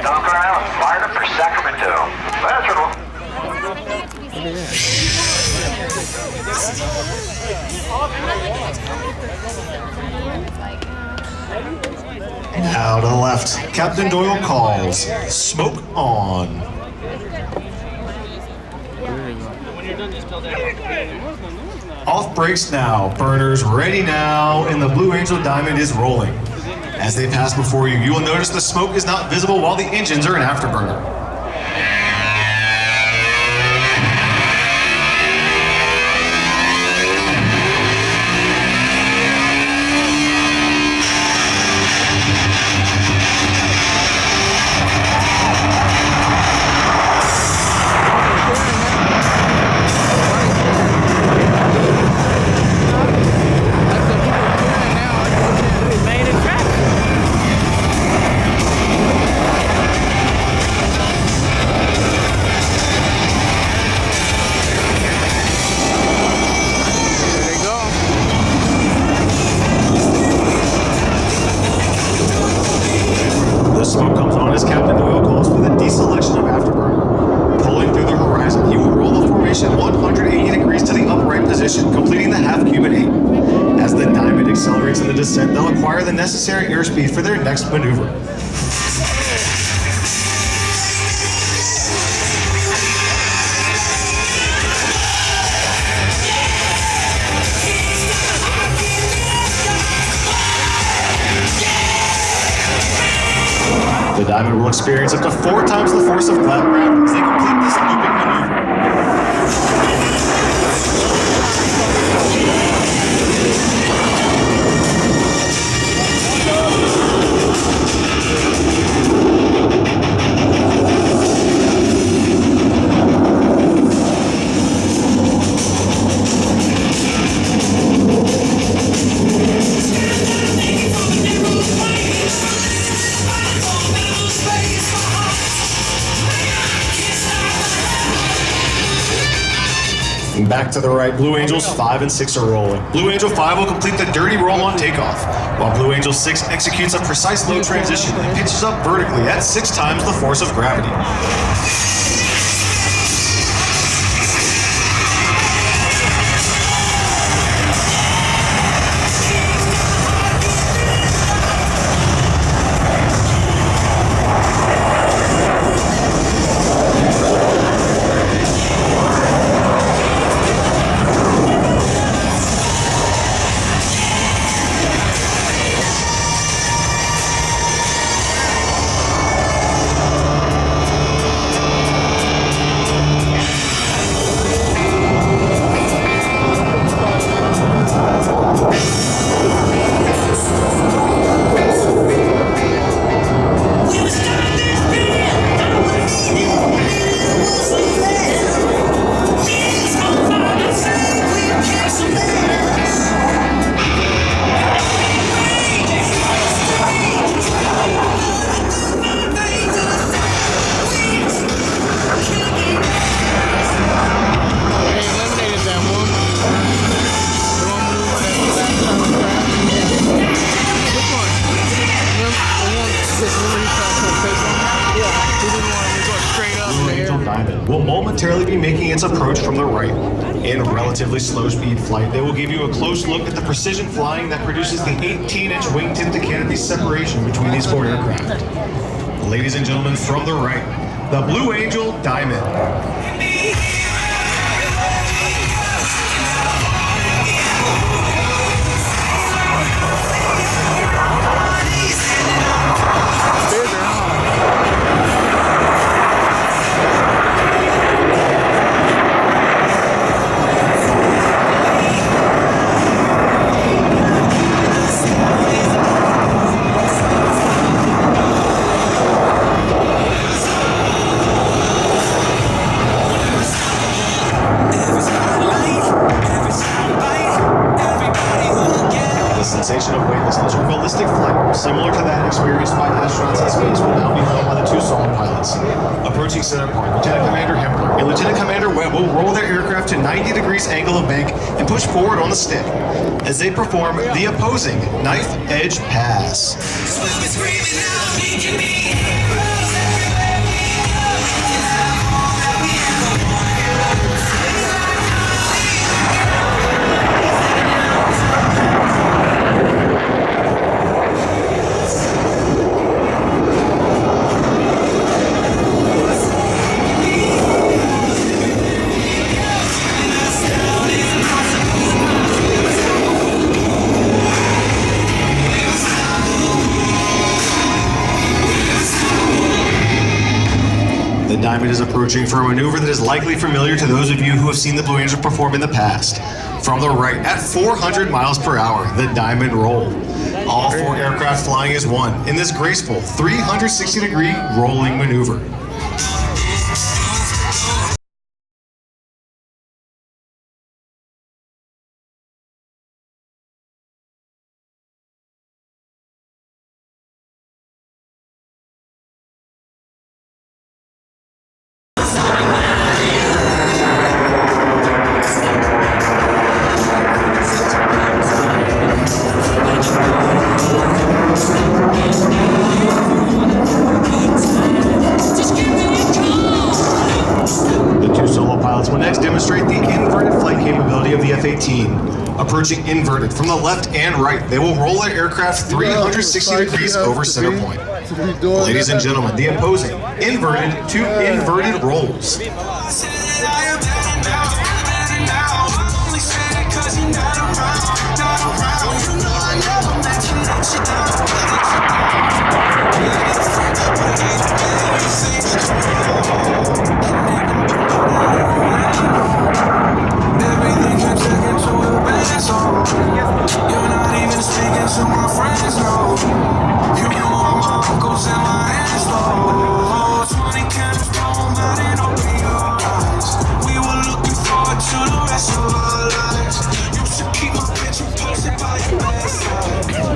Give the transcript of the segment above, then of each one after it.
Dunking around, fired up for Sacramento. Now to the left, Captain Doyle calls, smoke on. Off brakes now, burners ready now, and the Blue Angel Diamond is rolling. As they pass before you, you will notice the smoke is not visible while the engines are in afterburner. Smoke comes on as Captain Doyle calls for the deselection of afterburner. Pulling through the horizon, he will roll the formation 180 degrees to the upright position, completing the half-cubic 8. As the Diamond accelerates in the descent, they'll acquire the necessary airspeed for their next maneuver. The Diamond will experience up to 4 times the force of flat gravity as they complete this looping maneuver. Back to the right, Blue Angels 5 and 6 are rolling. Blue Angel 5 will complete the dirty roll on takeoff, while Blue Angel 6 executes a precise low transition and pitches up vertically at 6 times the force of gravity. Will momentarily be making its approach from the right. In relatively slow speed flight, they will give you a close look at the precision flying that produces the 18-inch wingtip to canopy separation between these 4 aircraft. Ladies and gentlemen, from the right, the Blue Angel Diamond. sensation of weightlessness or ballistic flight, similar to that experienced by astronauts in space, will now be felt by the two solid pilots. Approaching center point, Lieutenant Commander Hempler and Lieutenant Commander Webb will roll their aircraft to 90 degrees angle of bank and push forward on the stick as they perform the opposing knife edge pass. The Diamond is approaching for a maneuver that is likely familiar to those of you who have seen the Blue Angel perform in the past. From the right, at 400 miles per hour, the Diamond roll. All four aircraft flying as one in this graceful 360-degree rolling maneuver. Will next demonstrate the inverted flight capability of the F-18. Approaching inverted from the left and right, they will roll their aircraft 360 degrees over center point. Ladies and gentlemen, the opposing inverted to inverted rolls.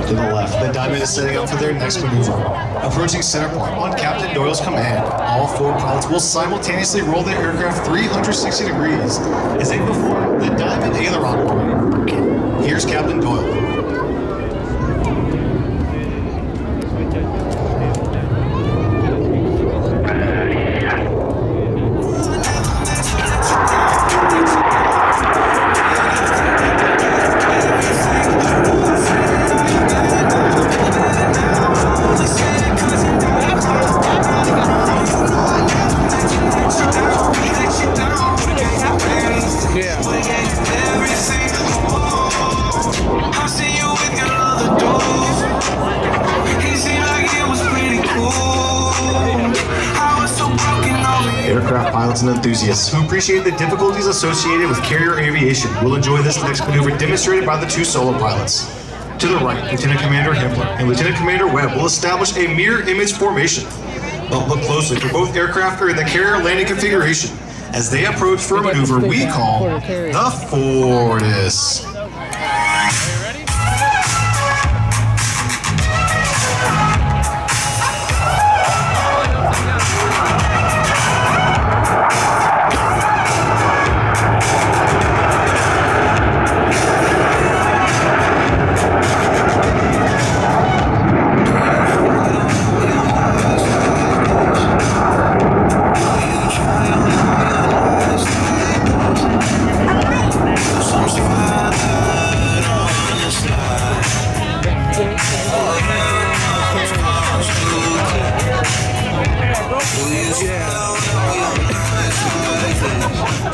To the left, the Diamond is setting up for their next maneuver. Approaching center point on Captain Doyle's command, all four pilots will simultaneously roll their aircraft 360 degrees as they perform the Diamond aileron roll. Here's Captain Doyle. Aircraft pilots and enthusiasts who appreciate the difficulties associated with carrier aviation will enjoy this next maneuver demonstrated by the two solo pilots. To the right, Lieutenant Commander Hempler and Lieutenant Commander Webb will establish a mirror image formation. But look closely, for both aircraft are in the carrier landing configuration as they approach for a maneuver we call the Fortis.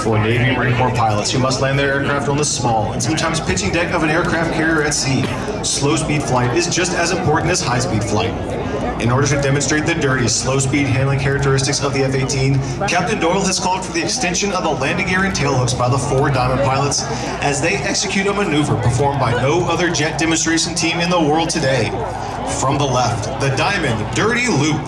For Navy Marine Corps pilots who must land their aircraft on the small and sometimes pitching deck of an aircraft carrier at sea, slow-speed flight is just as important as high-speed flight. In order to demonstrate the dirty, slow-speed handling characteristics of the F-18, Captain Doyle has called for the extension of the landing gear and tailhooks by the four Diamond pilots as they execute a maneuver performed by no other jet demonstration team in the world today. From the left, the Diamond Dirty Loop.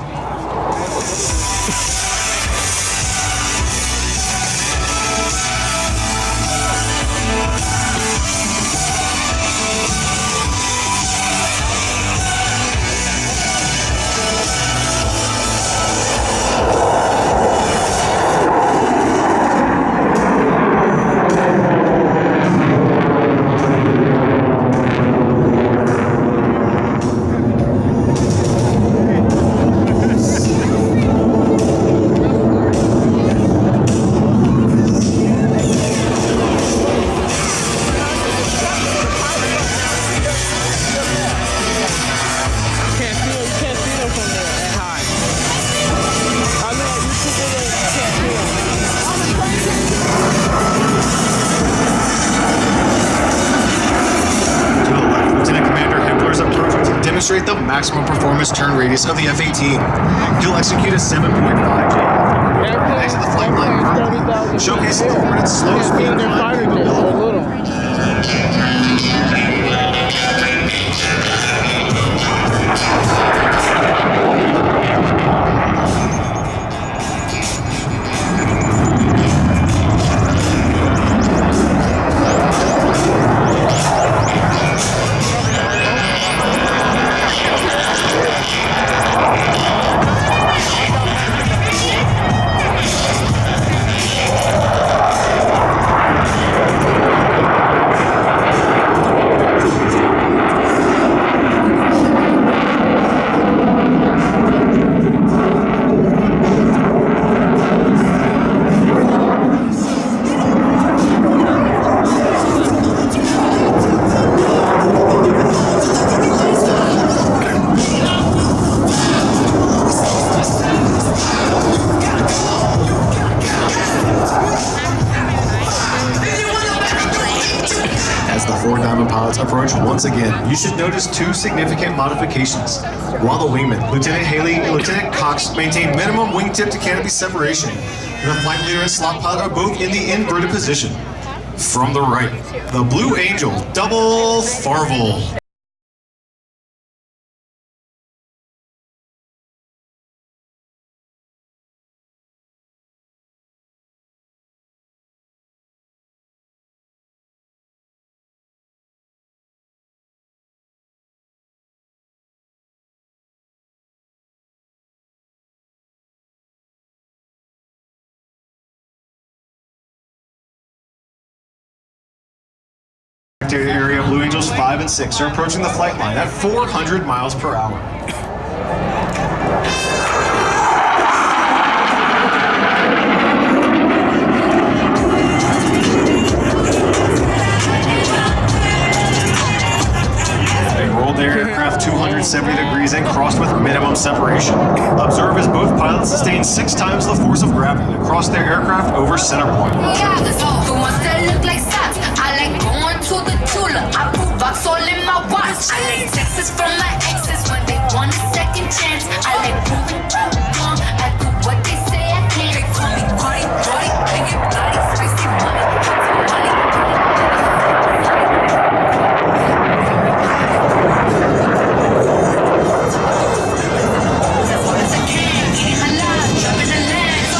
demonstrate the maximum performance turn radius of the F-18. He'll execute a 7.5G exit the flight line, showcasing the Hornet's slow speed climb capability. Approach once again, you should notice two significant modifications. While the wingman, Lieutenant Haley and Lieutenant Cox, maintain minimum wingtip to canopy separation, the flight leader and slot pilot are both in the inverted position. From the right, the Blue Angel double Farvel. Area Blue Angels 5 and 6 are approaching the flight line at 400 miles per hour. They rolled their aircraft 270 degrees and crossed with minimum separation. Observe as both pilots sustained 6 times the force of gravity that crossed their aircraft over center point. I put rocks all in my watch. I like texts from my exes when they want a second chance. I like proving wrong. I do what they say I can't. They call me Cardi, Cardi, big and bloody, spicy money, money. As hard as I can, eating halal, jumping the land. So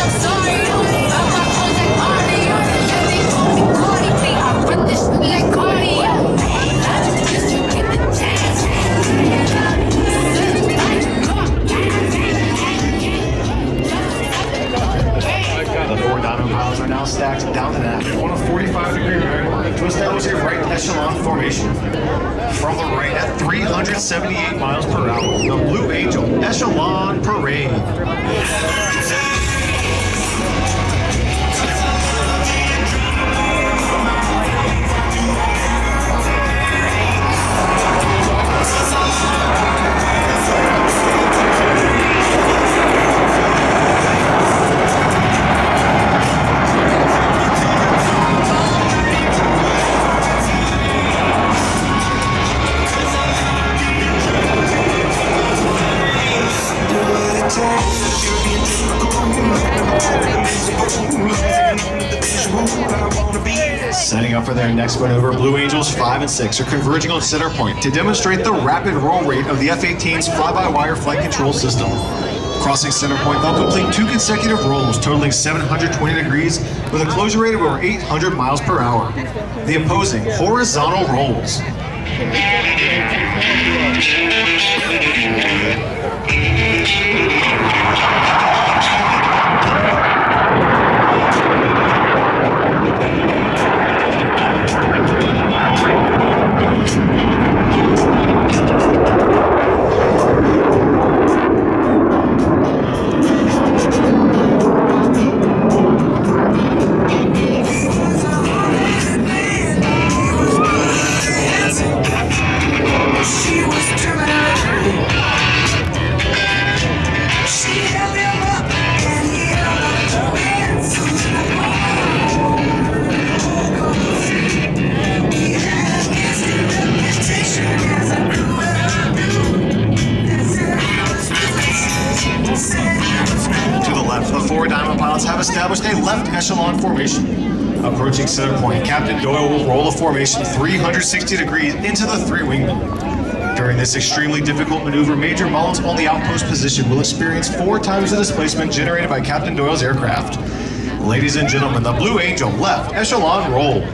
I'm sorry, I'm my own like Marty. Yeah, they call me Cardi, they I run this shit like Cardi. The 4 Dino pilots are now stacked down and aft on a 45-degree angle to establish a right echelon formation. From the right at 378 miles per hour, the Blue Angel Echelon Parade. Setting up for their next maneuver, Blue Angels 5 and 6 are converging on center point to demonstrate the rapid roll rate of the F-18's fly-by-wire flight control system. Crossing center point, they'll complete 2 consecutive rolls totaling 720 degrees with a closure rate of over 800 miles per hour. The opposing horizontal rolls. echelon formation. Approaching center point, Captain Doyle will roll a formation 360 degrees into the three wingmen. During this extremely difficult maneuver, Major Mullins on the outpost position will experience 4 times the displacement generated by Captain Doyle's aircraft. Ladies and gentlemen, the Blue Angel left echelon roll.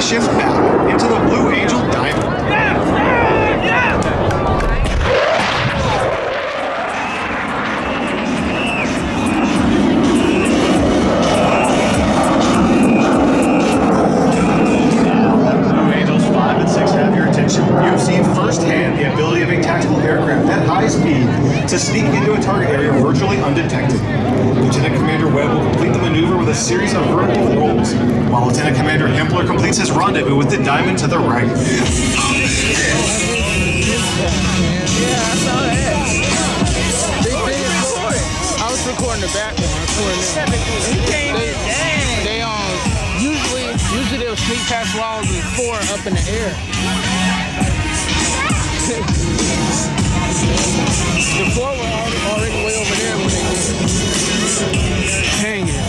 Shift back into the Blue Angel Diamond. Blue Angels 5 and 6 have your attention. You've seen firsthand the ability of a tactical aircraft at high speed to sneak into a target area virtually undetected. Lieutenant Commander Webb will complete the maneuver with a series of vertical rolls, while Lieutenant Commander Hempler completes his rendezvous with the diamond to the right. Yeah, I saw that. I was recording the back one. Usually they'll sneak past walls and 4 up in the air. The 4 were already way over there when they did. Hanging.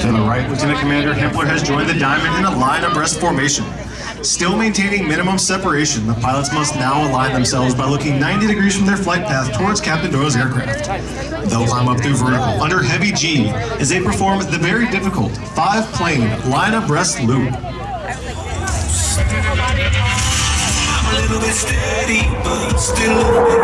To the right, Lieutenant Commander Hempler has joined the diamond in a line abreast formation. Still maintaining minimum separation, the pilots must now align themselves by looking 90 degrees from their flight path towards Captain Doyle's aircraft. They'll climb up through vertical under heavy G as they perform the very difficult 5-plane line abreast loop. I'm a little bit steady, but still a little bit.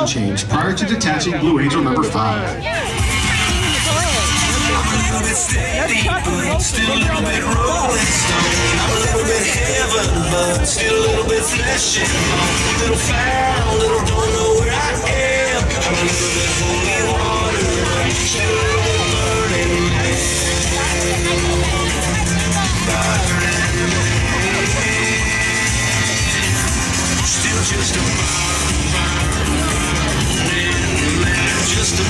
Change prior to detaching Blue Angel number 5. I'm a little bit steady, but still a little bit rolling stone. I'm a little bit heaven, but still a little bit fleshy. A little foul, little don't know where I am. I'm a little bit holy water, but still a little bit burning man. Still just a just a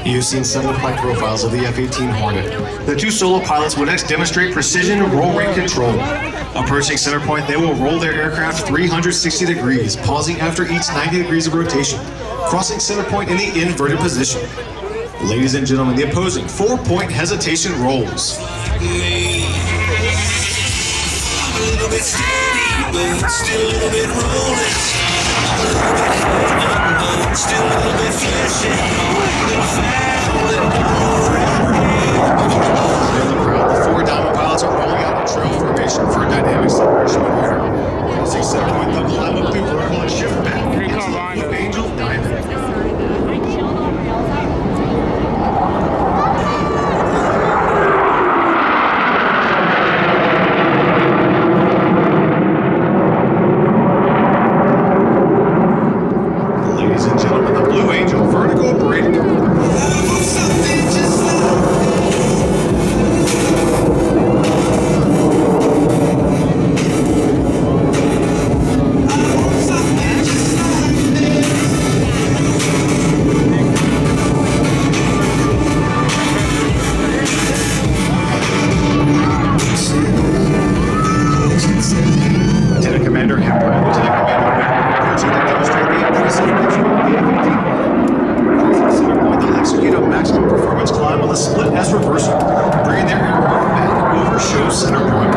You've seen several flight profiles of the F-18 Hornet. The 2 solo pilots will next demonstrate precision roll rate control. Approaching center point, they will roll their aircraft 360 degrees, pausing after each 90 degrees of rotation, crossing center point in the inverted position. Ladies and gentlemen, the opposing 4-point hesitation rolls. I'm a little bit steady, but still a little bit rolling. I'm a little bit heaven, but still a little bit fleshy. A little foul, a little In the crowd, the 4 diamond pilots are rolling out in trail formation for a dynamic separation maneuver. Crossing center point, they'll climb up through vertical and shift back into the Blue Angel Diamond. Ladies and gentlemen, the Blue Angel vertical braided. Commander Hempire, Lieutenant Commander Wagner, approaching to demonstrate the impressive feature of the F-18. Crossing center point, they'll execute a maximum performance climb on the split S reversal, bringing their aircraft back over show center point.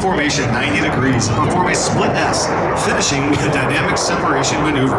Formation 90 degrees and perform a split S, finishing with a dynamic separation maneuver.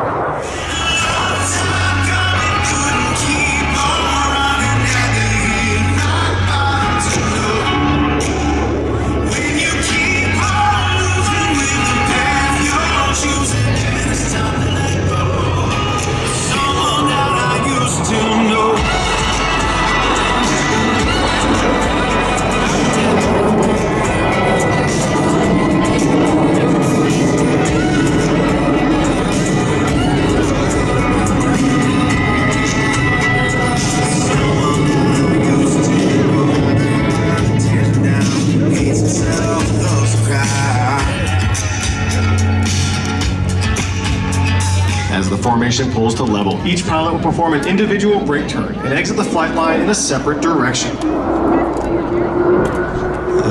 As the formation pulls to level, each pilot will perform an individual brake turn and exit the flight line in a separate direction.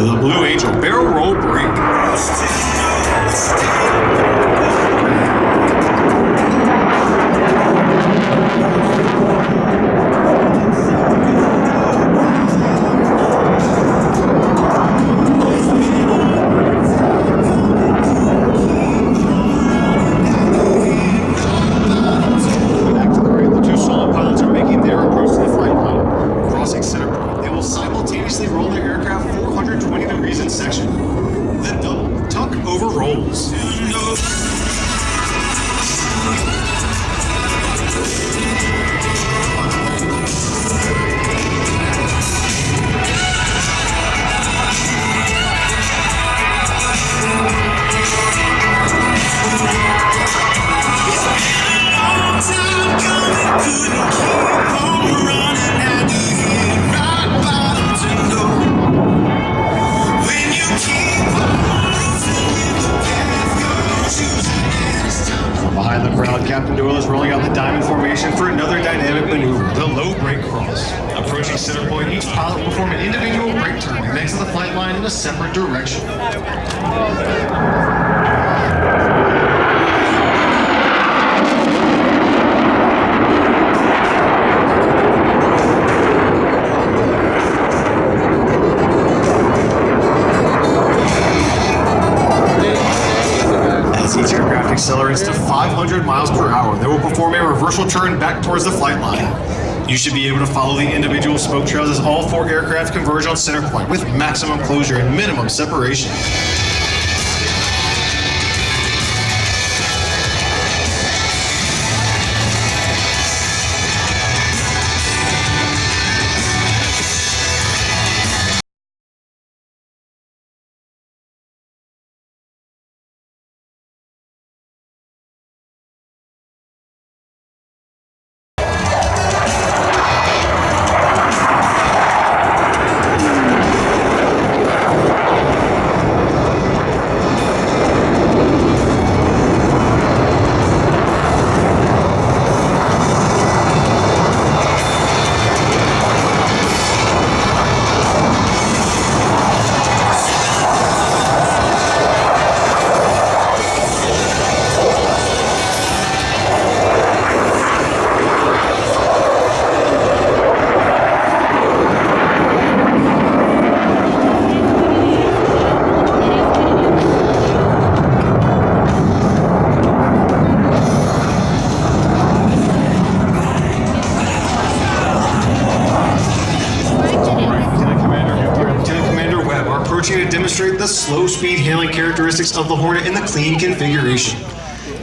The Blue Angel barrel roll brake. Captain Doyle is rolling out the diamond formation for another dynamic maneuver, the low brake cross. Approaching center point, each pilot will perform an individual brake turn and exit the flight line in a separate direction. Each aircraft accelerates to 500 miles per hour. They will perform a reversal turn back towards the flight line. You should be able to follow the individual smoke trails as all four aircraft converge on center point with maximum closure and minimum separation. approaching to demonstrate the slow speed handling characteristics of the Hornet in the clean configuration.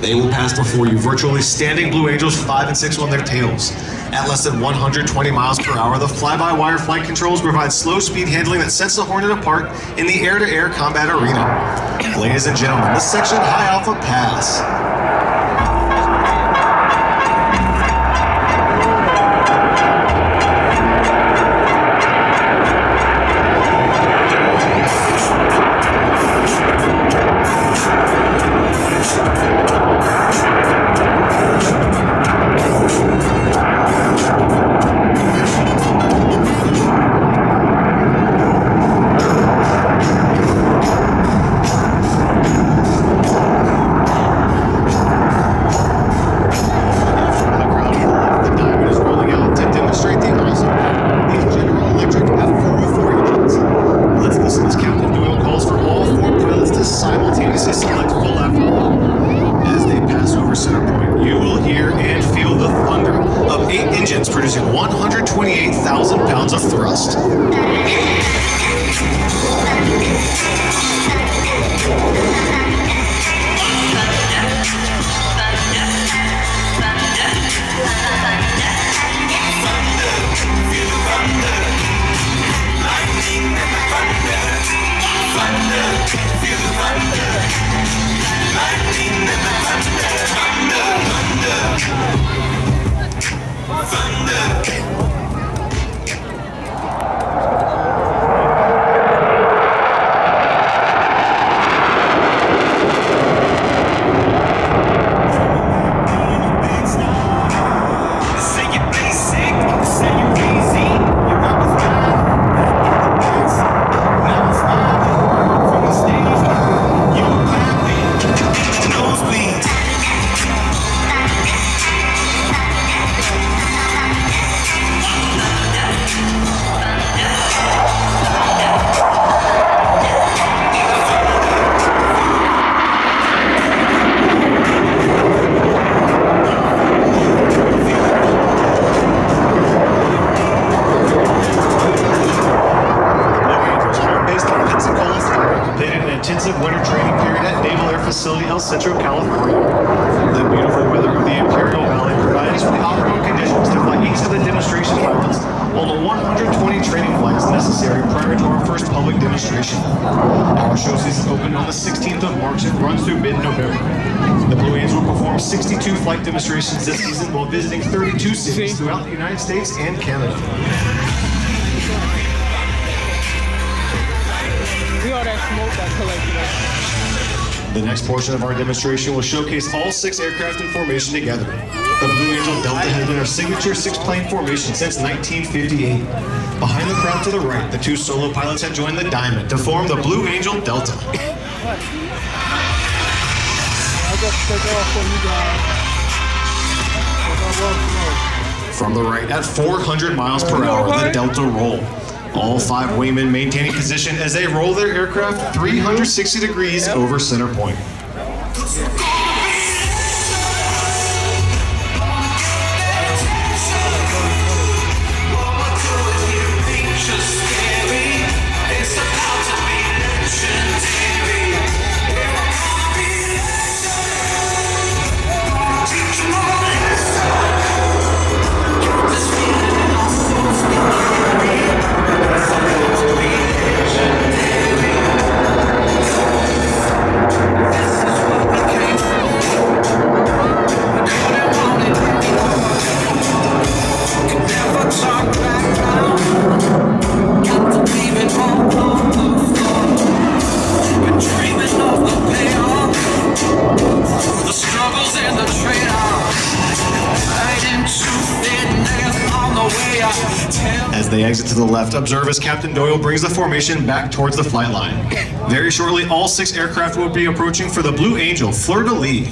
They will pass before you, virtually standing Blue Angels 5 and 6 on their tails. At less than 120 miles per hour, the fly-by-wire flight controls provide slow speed handling that sets the Hornet apart in the air-to-air combat arena. Ladies and gentlemen, this section High Alpha Pass. Producing 128,000 pounds of thrust. Central California. The beautiful weather of the Imperial Valley provides for the optimal conditions to fly each of the demonstration pilots on the 120 training flights necessary prior to our first public demonstration. Our show season opened on the 16th of March and runs through mid-November. The Blue Angels will perform 62 flight demonstrations this season while visiting 32 cities throughout the United States and Canada. See all that smoke that collected. The next portion of our demonstration will showcase all 6 aircraft in formation together. The Blue Angel Delta has been our signature 6-plane formation since 1958. Behind the crowd to the right, the 2 solo pilots have joined the Diamond to form the Blue Angel Delta. I just take off for you guys. From the right, at 400 miles per hour, the Delta roll. All 5 wingmen maintaining position as they roll their aircraft 360 degrees over center point. As they exit to the left, observe as Captain Doyle brings the formation back towards the flight line. Very shortly, all 6 aircraft will be approaching for the Blue Angel fleur-de-lis.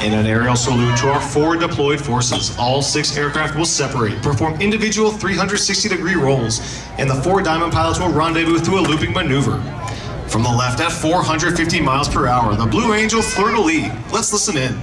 In an aerial salute to our 4 deployed forces, all 6 aircraft will separate, perform individual 360-degree rolls, and the 4 Diamond pilots will rendezvous through a looping maneuver. From the left at 450 miles per hour, the Blue Angel fleur-de-lis. Let's listen in.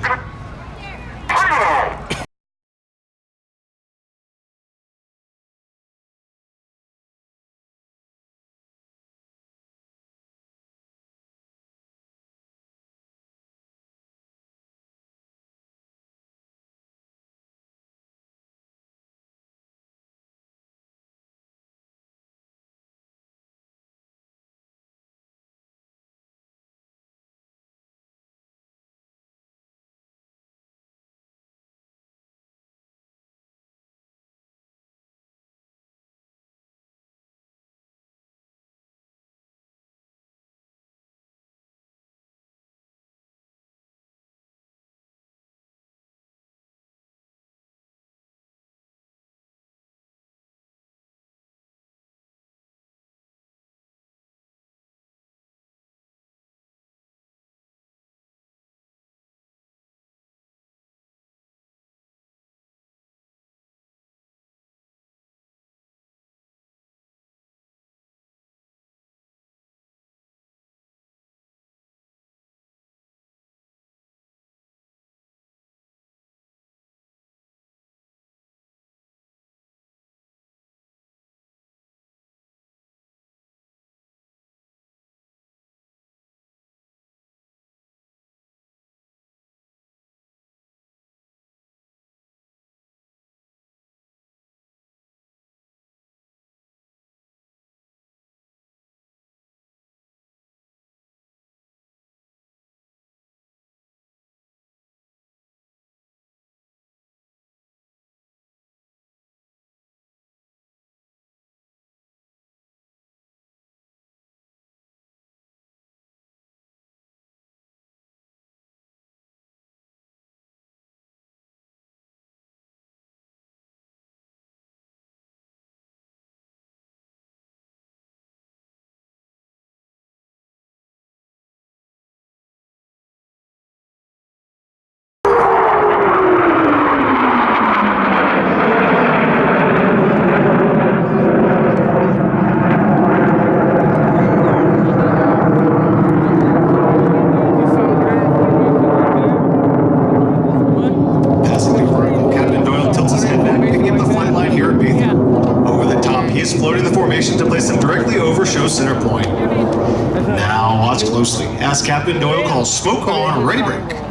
To place them directly over show center point. Now watch closely as Captain Doyle calls smoke on ready break.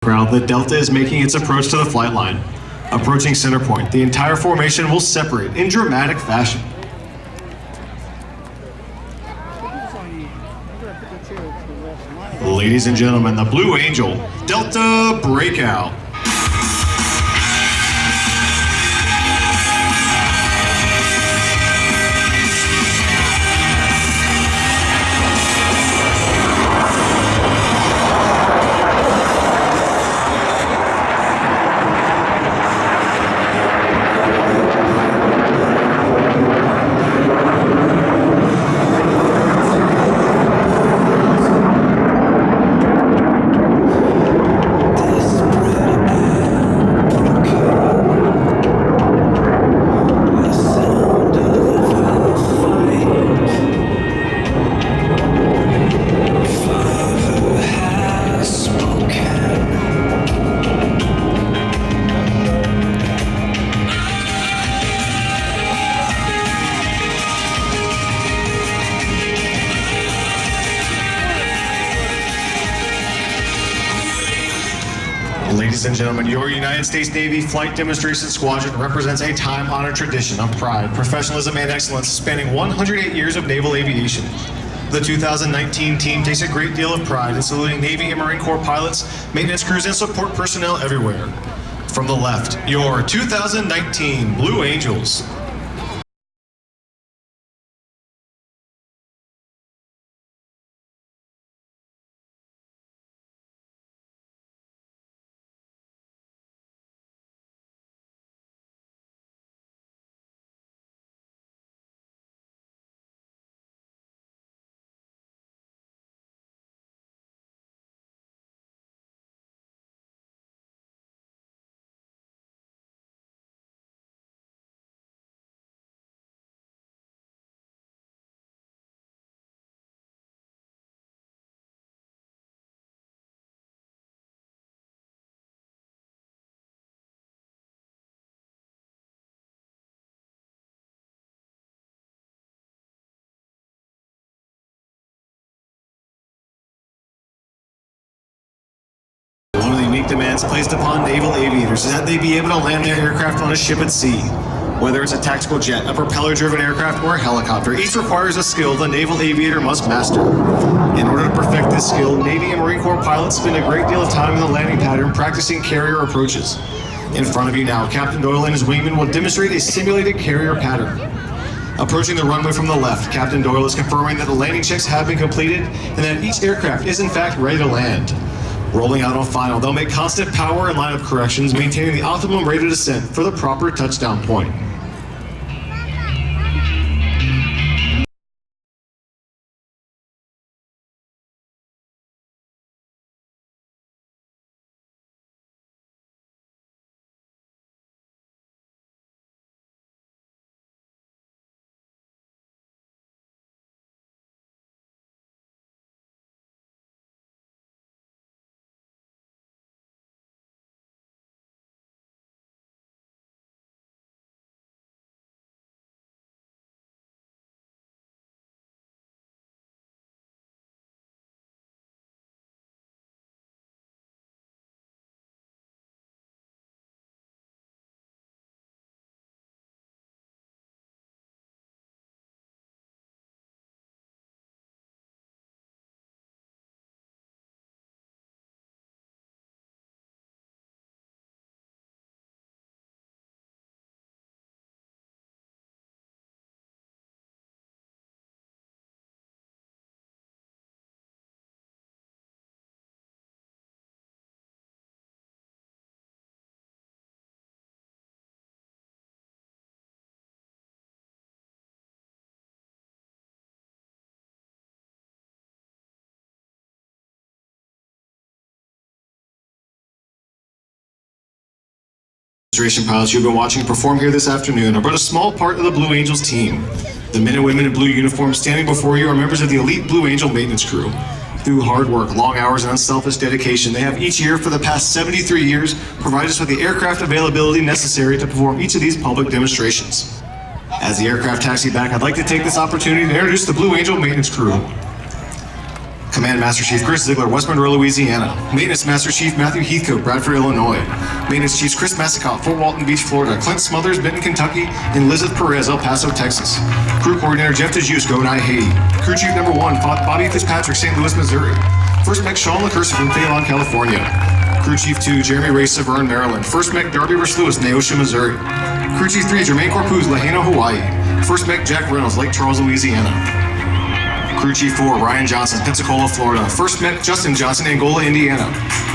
Ground, the Delta is making its approach to the flight line. Approaching center point, the entire formation will separate in dramatic fashion. Ladies and gentlemen, the Blue Angel Delta breakout. Ladies and gentlemen, your United States Navy Flight Demonstration Squadron represents a time-honored tradition of pride, professionalism, and excellence spanning 108 years of naval aviation. The 2019 team takes a great deal of pride in saluting Navy and Marine Corps pilots, maintenance crews, and support personnel everywhere. From the left, your 2019 Blue Angels. One of the unique demands placed upon naval aviators is that they be able to land their aircraft on a ship at sea. Whether it's a tactical jet, a propeller-driven aircraft, or a helicopter, each requires a skill the naval aviator must master. In order to perfect this skill, Navy and Marine Corps pilots spend a great deal of time in the landing pattern practicing carrier approaches. In front of you now, Captain Doyle and his wingman will demonstrate a simulated carrier pattern. Approaching the runway from the left, Captain Doyle is confirming that the landing checks have been completed and that each aircraft is in fact ready to land. Rolling out on final, they'll make constant power and lineup corrections, maintaining the optimum rate of descent for the proper touchdown point. Demonstration pilots you've been watching perform here this afternoon are but a small part of the Blue Angels team. The men and women in blue uniforms standing before you are members of the elite Blue Angel maintenance crew. Through hard work, long hours, and unselfish dedication, they have each year for the past 73 years provided us with the aircraft availability necessary to perform each of these public demonstrations. As the aircraft taxi back, I'd like to take this opportunity to introduce the Blue Angel maintenance crew. Command Master Chief Chris Ziegler, West Monroe, Louisiana. Maintenance Master Chief Matthew Heathcote, Bradford, Illinois. Maintenance Chiefs Chris Massicott, Fort Walton Beach, Florida. Clint Smothers, Benton, Kentucky. And Elizabeth Perez, El Paso, Texas. Crew Coordinator Jeff DeJuice, Gonai, Haiti. Crew Chief number 1, Bobby Fitzpatrick, St. Louis, Missouri. First Mech Sean LaCursa from Phelan, California. Crew Chief 2, Jeremy Ray, Severn, Maryland. First Mech Darby Rush Lewis, Neosho, Missouri. Crew Chief 3, Jermaine Corpuz, Lahaina, Hawaii. First Mech Jack Reynolds, Lake Charles, Louisiana. Crew Chief 4, Ryan Johnson, Pensacola, Florida. First Mech Justin Johnson, Angola, Indiana.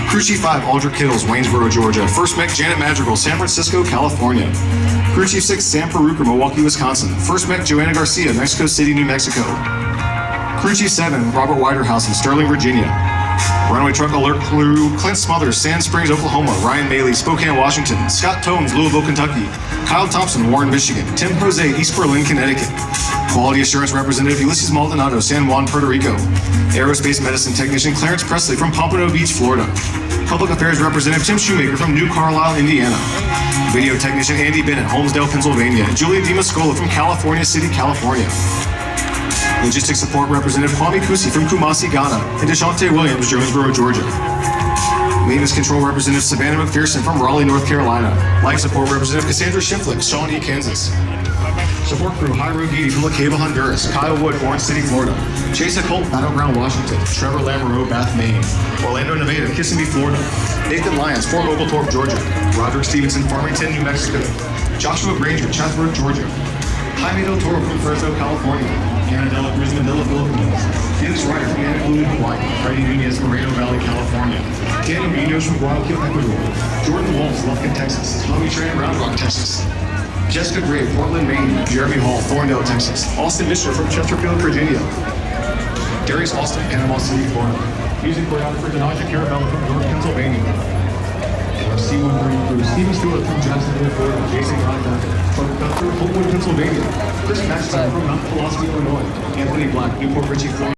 Crew Chief 5, Aldrich Kittles, Waynesboro, Georgia. First Mech Janet Madrigal, San Francisco, California. Crew Chief 6, Sam Peruker, Milwaukee, Wisconsin. First Mech Joanna Garcia, Mexico City, New Mexico. Crew Chief 7, Robert Widerhouse in Sterling, Virginia. Runaway Truck Alert Crew, Clint Smothers, Sand Springs, Oklahoma. Ryan Bailey, Spokane, Washington. Scott Tomes, Louisville, Kentucky. Kyle Thompson, Warren, Michigan. Tim Jose, East Berlin, Connecticut. Quality Assurance Representative Ulysses Maldonado, San Juan, Puerto Rico. Aerospace Medicine Technician Clarence Presley from Pompano Beach, Florida. Public Affairs Representative Tim Shoemaker from New Carlisle, Indiana. Video Technician Andy Bennett, Holmesdale, Pennsylvania. Julia DiMascola from California City, California. Logistics Support Representative Kwame Kusi from Kumasi, Ghana. And Deshante Williams, Jonesboro, Georgia. Maintenance Control Representative Savannah McPherson from Raleigh, North Carolina. Life Support Representative Cassandra Shiflick, Shawnee, Kansas. Support Crew, Jairo Guidi from La Ceiba, Honduras. Kyle Wood, Orange City, Florida. Chase Colt, Battleground, Washington. Trevor Lamoureux, Bath, Maine. Orlando, Nevada, Kissimmee, Florida. Nathan Lyons, Fort Oglethorpe, Georgia. Roderick Stevenson, Farmington, New Mexico. Joshua Granger, Chatsworth, Georgia. Jaime Del Toro from Fresno, California. Anna Della Cruz, Manila, Philippines. Dennis Ryder from Honolulu, Hawaii. Freddie Nunez, Moreno Valley, California. Daniel Munoz from Guayaquil, Ecuador. Jordan Waltz, Lufkin, Texas. Tommy Tran, Round Rock, Texas. Jessica Gray, Portland, Maine. Jeremy Hall, Thorndale, Texas. Austin Mishra from Chesterfield, Virginia. Darius Austin, Panama City, Florida. Music choreographer Denaja Carabella from York, Pennsylvania. C-130 crew, Stephen Stewart from Jacksonville, Florida. Jason Contact from Hopewood, Pennsylvania. Chris Maxwell from Mount Philosophy, Illinois. Anthony Black, Newport Richey, Florida.